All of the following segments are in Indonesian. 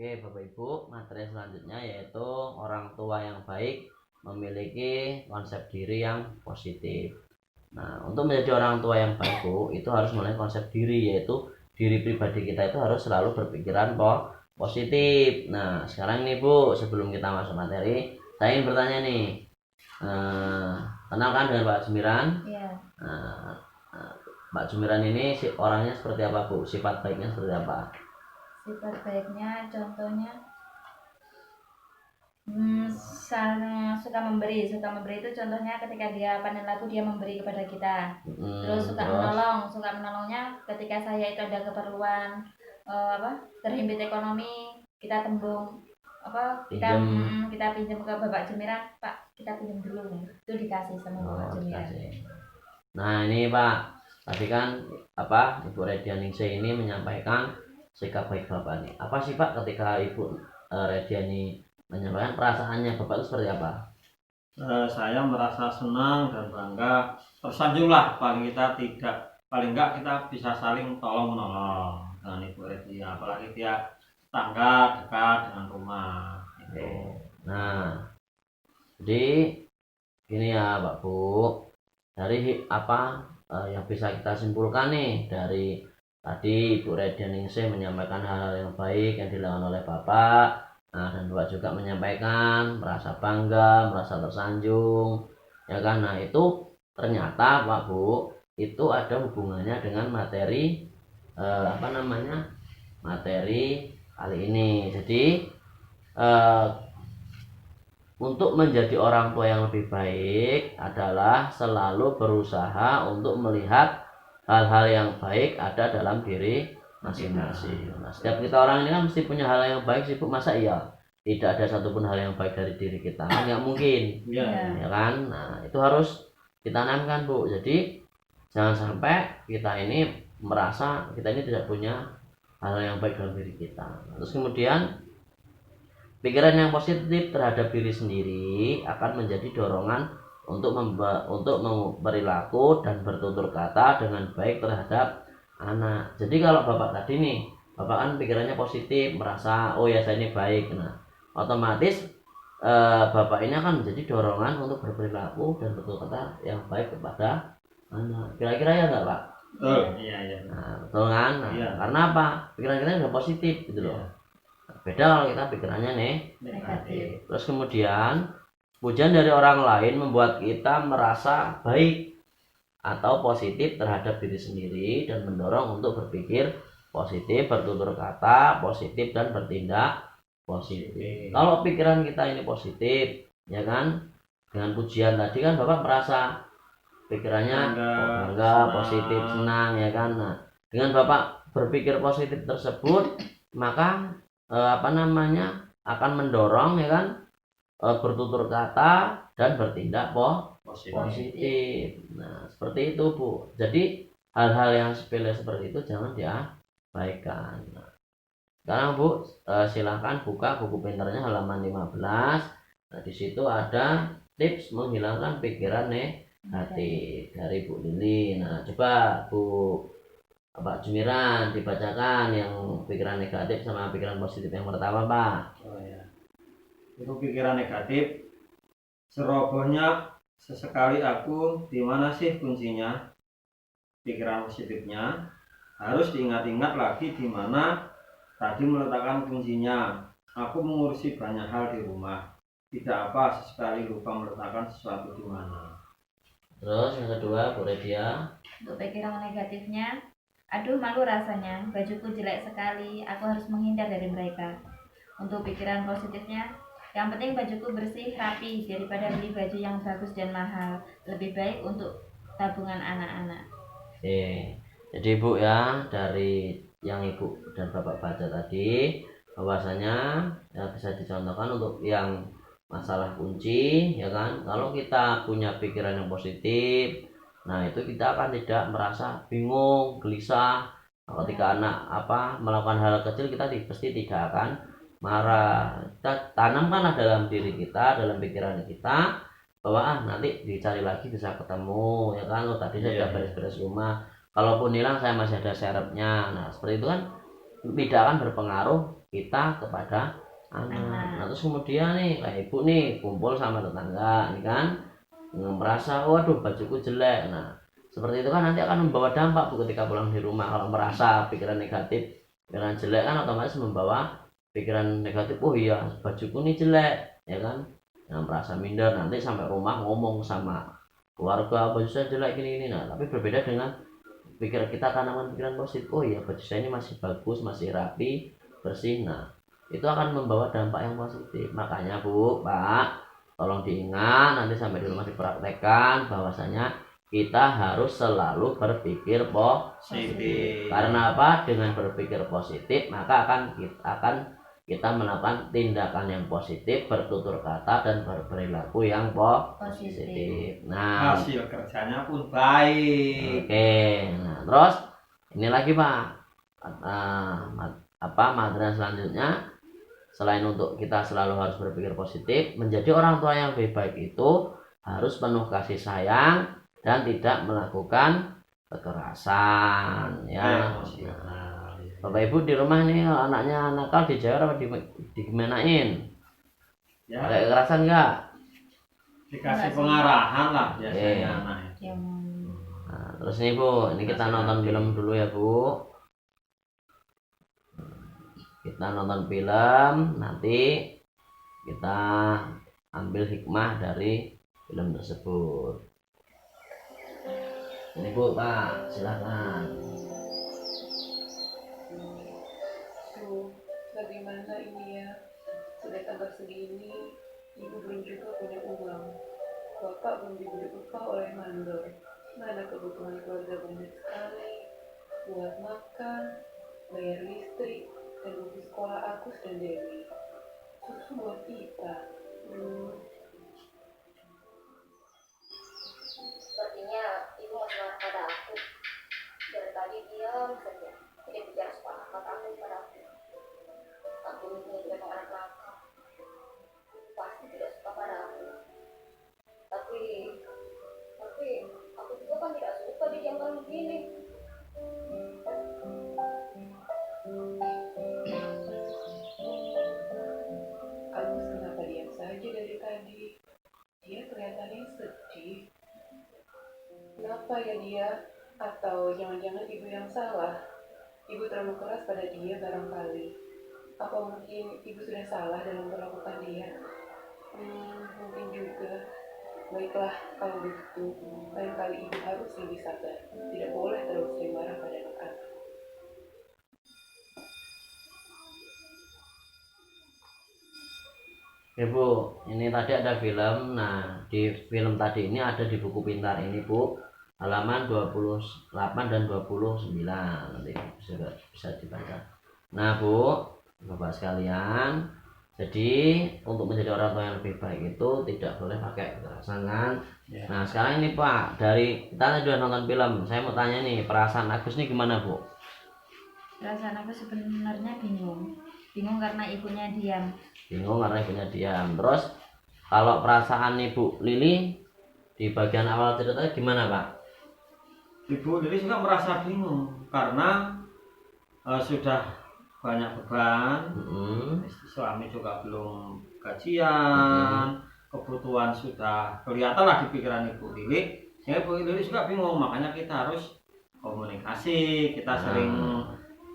Oke, Bapak Ibu, materi selanjutnya yaitu orang tua yang baik memiliki konsep diri yang positif. Nah, untuk menjadi orang tua yang baik, Bu, itu harus mulai konsep diri, yaitu diri pribadi kita itu harus selalu berpikiran positif. Nah, sekarang nih, Bu, sebelum kita masuk materi, saya ingin bertanya nih. Kenal kan dengan Pak Jumiran? Iya. Pak Jumiran ini orangnya seperti apa, Bu? Sifat baiknya seperti apa? Sifat baiknya contohnya suka memberi itu contohnya ketika dia panen labu dia memberi kepada kita. Terus suka menolongnya ketika saya itu ada keperluan terhimpit ekonomi, kita tembung kita pinjam ke Bapak Jumiran, Pak kita pinjam dulu, itu dikasih sama Bapak Jumiran. Nah ini Pak, tadi kan Ibu Redianingsih ini menyampaikan sikap baik Bapak nih. Apa sih Pak ketika Ibu Rediani menyampaikan perasaannya Bapak itu seperti apa? Saya merasa senang dan bangga, tersanjung lah, paling enggak kita bisa saling tolong menolong dengan Ibu Redia, apalagi dia tetangga dekat dengan rumah itu. Nah, jadi gini ya Pak Bu, dari yang bisa kita simpulkan nih dari tadi Ibu Redianingsih menyampaikan hal-hal yang baik yang dilakukan oleh Bapak. Nah, dan Bapak juga menyampaikan merasa bangga, merasa tersanjung, ya kan? Nah, itu ternyata Pak Bu, itu ada hubungannya dengan materi materi kali ini. Jadi untuk menjadi orang tua yang lebih baik adalah selalu berusaha untuk melihat hal-hal yang baik ada dalam diri masing-masing. Nah, setiap kita orang ini kan mesti punya hal yang baik sih Bu, masa iya tidak ada satupun hal yang baik dari diri kita? Nggak mungkin, ya kan? Nah, itu harus ditanamkan Bu. Jadi jangan sampai kita ini merasa kita ini tidak punya hal yang baik dalam diri kita. Terus kemudian pikiran yang positif terhadap diri sendiri akan menjadi dorongan untuk berperilaku dan bertutur kata dengan baik terhadap anak. Jadi kalau Bapak tadi nih, Bapak kan pikirannya positif, merasa oh ya saya ini baik. Nah, otomatis Bapak ini akan menjadi dorongan untuk berperilaku dan bertutur kata yang baik kepada anak. Kira-kira ya enggak Pak? Iya. Nah, betul kan? Nah, iya. Karena apa? Pikiran kita sudah positif gitu loh. Beda kalau kita pikirannya negatif. Terus kemudian pujian dari orang lain membuat kita merasa baik atau positif terhadap diri sendiri dan mendorong untuk berpikir positif, bertutur kata positif dan bertindak positif. Kalau pikiran kita ini positif, ya kan? Dengan pujian tadi kan Bapak merasa pikirannya bangga, positif, senang, ya kan? Nah, dengan Bapak berpikir positif tersebut, maka akan mendorong ya kan bertutur kata dan bertindak positif. Nah, seperti itu Bu. Jadi hal-hal yang sepele seperti itu jangan diabaikan. Nah, sekarang Bu, silahkan buka buku pinternya halaman 15. Nah, di situ ada tips menghilangkan pikiran negatif dari Bu Lili. Nah, coba Bu Pak Jumiran dibacakan yang pikiran negatif sama pikiran positif yang pertama Pak. Oh ya, itu pikiran negatif. Cerobohnya sesekali aku, di mana sih kuncinya? Pikiran positifnya harus diingat-ingat lagi di mana tadi meletakkan kuncinya. Aku mengurusi banyak hal di rumah, tidak apa sesekali lupa meletakkan sesuatu di mana. Terus yang kedua Bu Redia. Untuk pikiran negatifnya, aduh malu rasanya, bajuku jelek sekali, aku harus menghindar dari mereka. Untuk pikiran positifnya, yang penting bajuku bersih, rapi, daripada beli baju yang bagus dan mahal. Lebih baik untuk tabungan anak-anak. Jadi Bu ya, dari yang Ibu dan Bapak baca tadi, bahwasanya ya bisa dicontohkan untuk yang masalah kunci, ya kan? Kalau kita punya pikiran yang positif, nah itu kita akan tidak merasa bingung, gelisah. Ketika anak melakukan hal kecil, kita pasti tidak akan marah. Kita tanamkanlah dalam diri kita, dalam pikiran kita, bahwa nanti dicari lagi bisa ketemu, ya kan? Tadi saya sudah beres-beres rumah, kalaupun hilang saya masih ada serepnya. Nah seperti itu kan tidak akan berpengaruh kita kepada anak. Anak. Nah, terus kemudian nih kayak ibu nih kumpul sama tetangga nih kan, merasa waduh bajuku jelek. Nah seperti itu kan nanti akan membawa dampak Bu ketika pulang di rumah. Kalau merasa pikiran negatif, pikiran jelek kan otomatis membawa pikiran negatif. Oh iya bajuku ini jelek, ya kan. Yang merasa minder nanti sampai rumah ngomong sama keluarga baju saya jelek gini. Nah tapi berbeda dengan pikiran kita tanaman pikiran positif. Oh iya baju saya ini masih bagus, masih rapi, bersih. Nah itu akan membawa dampak yang positif. Makanya Bu, Pak, tolong diingat nanti sampai di rumah dipraktekkan bahwasanya kita harus selalu berpikir positif. Karena apa? Dengan berpikir positif maka akan kita melakukan tindakan yang positif, bertutur kata dan berperilaku yang positif. Nah, hasil kerjanya pun baik. oke. Nah, terus ini lagi Pak. Materi selanjutnya selain untuk kita selalu harus berpikir positif, menjadi orang tua yang lebih baik itu harus penuh kasih sayang dan tidak melakukan kekerasan ya. Bapak Ibu di rumah nih kalau anaknya nakal dijaga apa digimanain? Ya, Ada kekerasan enggak? dikasih pengarahan lah biasanya Oke. anaknya. Nah, terus nih Bu, ini kita nonton film dulu ya Bu. Kita nonton film, nanti kita ambil hikmah dari film tersebut. Ini Bu, Pak, silakan. Bagaimana ini ya? Sudah tanggal segini, ibu belum juga punya uang. Bapak belum diberi upah oleh mandor. Mana kebutuhan keluarga banyak sekali. Buat makan, bayar listrik, dan buku sekolah Agus dan Dewi. Susu buat kita. Sepertinya ibu mau marah pada aku. Dari tadi diam saja, tidak bicara sepatah kata aku pada aku. Aku ini memang anak nakal, pasti tidak suka pada aku. Tapi aku juga kan tidak suka didiamkan begini. Agus kenapa diam saja dari tadi? Dia kelihatannya sedih. Kenapa ya dia? Atau jangan-jangan ibu yang salah? Ibu terlalu keras pada dia barangkali. Apa mungkin ibu sudah salah dalam memperlakukan dia? Mungkin juga. Baiklah, kalau begitu, lain kali ibu harus lebih sabar. Tidak boleh terlalu sering marah pada anak-anak. Oke Bu, ini tadi ada film. Nah, di film tadi ini ada di buku pintar ini Bu, halaman 28 dan 29. Nanti bisa dibaca. Nah Bu, Bapak sekalian, jadi untuk menjadi orang tua yang lebih baik itu tidak boleh pakai kekerasan kan? Ya. Nah sekarang ini Pak, dari kita sudah nonton film, saya mau tanya nih, perasaan Agus nih gimana Bu? Perasaan aku sebenarnya bingung karena ibunya diam. Bingung karena ibunya diam. Terus kalau perasaan Ibu Lili di bagian awal ceritanya gimana Pak? Ibu Lili juga merasa bingung karena sudah banyak beban, suami juga belum gajian, kebutuhan sudah kelihatan lah di pikiran Ibu Lili. Sehingga Ibu Lili juga bingung, makanya kita harus komunikasi, kita sering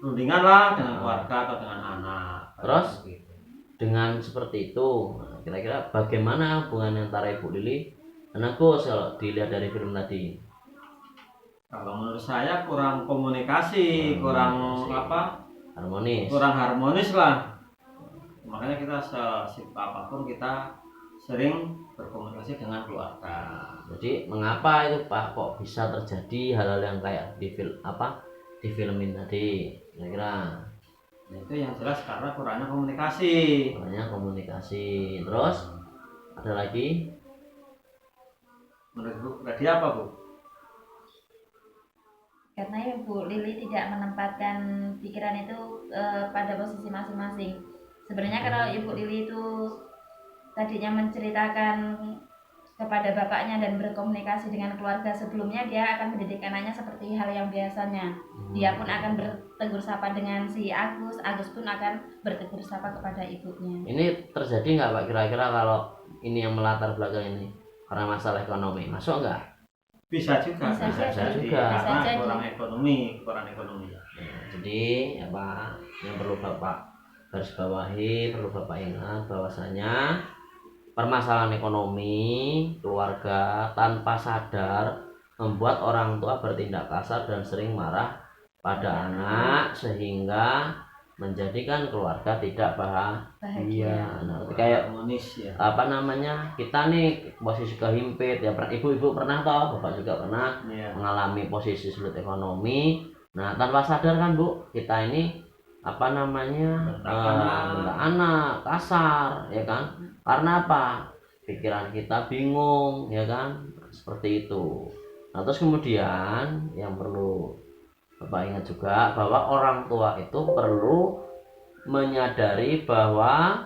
rundingan lah dengan keluarga atau dengan anak. Terus dengan seperti itu, kira-kira bagaimana hubungan antara Ibu Lili dan Agus kalau dilihat dari film tadi? Kalau menurut saya kurang komunikasi, kurang harmonis. Kurang harmonis lah. Makanya kita sesibuk apapun kita sering berkomunikasi dengan keluarga. Jadi mengapa itu Pak kok bisa terjadi hal-hal yang kayak di filmin tadi? Kira-kira itu yang jelas karena kurangnya komunikasi. Terus ada lagi? Menurut Bu, tadi apa Bu? Karena Ibu Lili tidak menempatkan pikiran itu pada posisi masing-masing. Sebenarnya kalau Ibu Lili itu tadinya menceritakan kepada bapaknya dan berkomunikasi dengan keluarga sebelumnya, dia akan mendidik anaknya seperti hal yang biasanya. Dia pun akan bertegur sapa dengan si Agus, Agus pun akan bertegur sapa kepada ibunya. Ini terjadi nggak Pak kira-kira kalau ini yang melatar belakang ini karena masalah ekonomi, masuk nggak? Bisa juga, Bisa jadi juga. karena Bisa jadi. kurang ekonomi. Jadi ya Pak, yang perlu Bapak garis bawahi, perlu Bapak ingat bahwasanya permasalahan ekonomi keluarga tanpa sadar membuat orang tua bertindak kasar dan sering marah pada anak sehingga menjadikan keluarga tidak bahagia. Nah, kayak Harmonis ya. apa namanya, kita nih posisi kehimpit ya, ibu-ibu pernah toh, bapak juga pernah Iya. mengalami posisi sulit ekonomi. Nah, tanpa sadar kan Bu, kita ini apa namanya bentak anak kasar ya kan, karena apa, pikiran kita bingung ya kan, seperti itu. Nah, terus kemudian yang perlu Bapak ingat juga bahwa orang tua itu perlu menyadari bahwa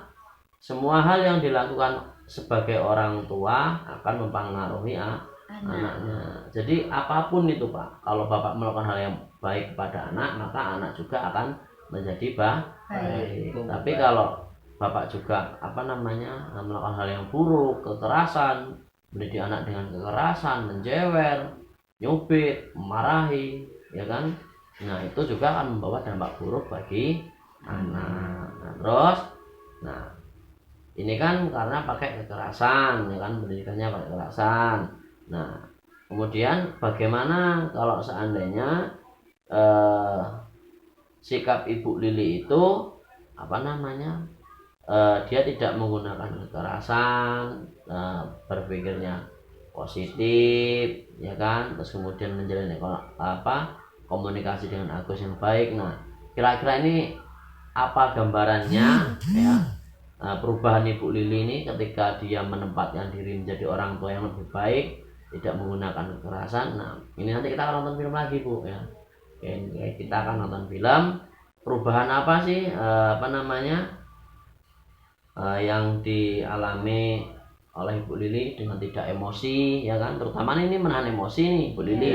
semua hal yang dilakukan sebagai orang tua akan mempengaruhi anaknya. Jadi apapun itu Pak, kalau Bapak melakukan hal yang baik kepada anak, maka anak juga akan menjadi baik. Tapi kalau Bapak juga apa namanya melakukan hal yang buruk, kekerasan, mendidik anak dengan kekerasan, menjewer, nyubit, memarahi, ya kan? Nah, itu juga akan membawa dampak buruk bagi anak. Nah, terus ini kan karena pakai kekerasan, ya kan, pendidikannya pakai kekerasan. Nah, kemudian bagaimana kalau seandainya sikap Ibu Lili itu apa namanya dia tidak menggunakan kekerasan, berpikirnya positif ya kan, terus kemudian menjalin komunikasi dengan Agus yang baik. Nah, kira-kira ini apa gambarannya ya, perubahan Ibu Lili ini ketika dia menempatkan diri menjadi orang tua yang lebih baik, tidak menggunakan kekerasan. Nah, ini nanti kita akan nonton film lagi Bu ya. Oke, kita akan nonton film. Perubahan apa sih yang dialami oleh Ibu Lili dengan tidak emosi ya kan, terutama ini menahan emosi nih Ibu Lili.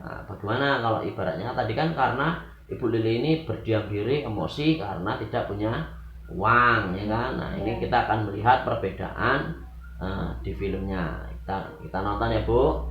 Nah, bagaimana kalau ibaratnya tadi kan karena Ibu Lili ini berdiam diri emosi karena tidak punya uang ya kan. Nah, ini kita akan melihat perbedaan di filmnya. Kita nonton ya Bu.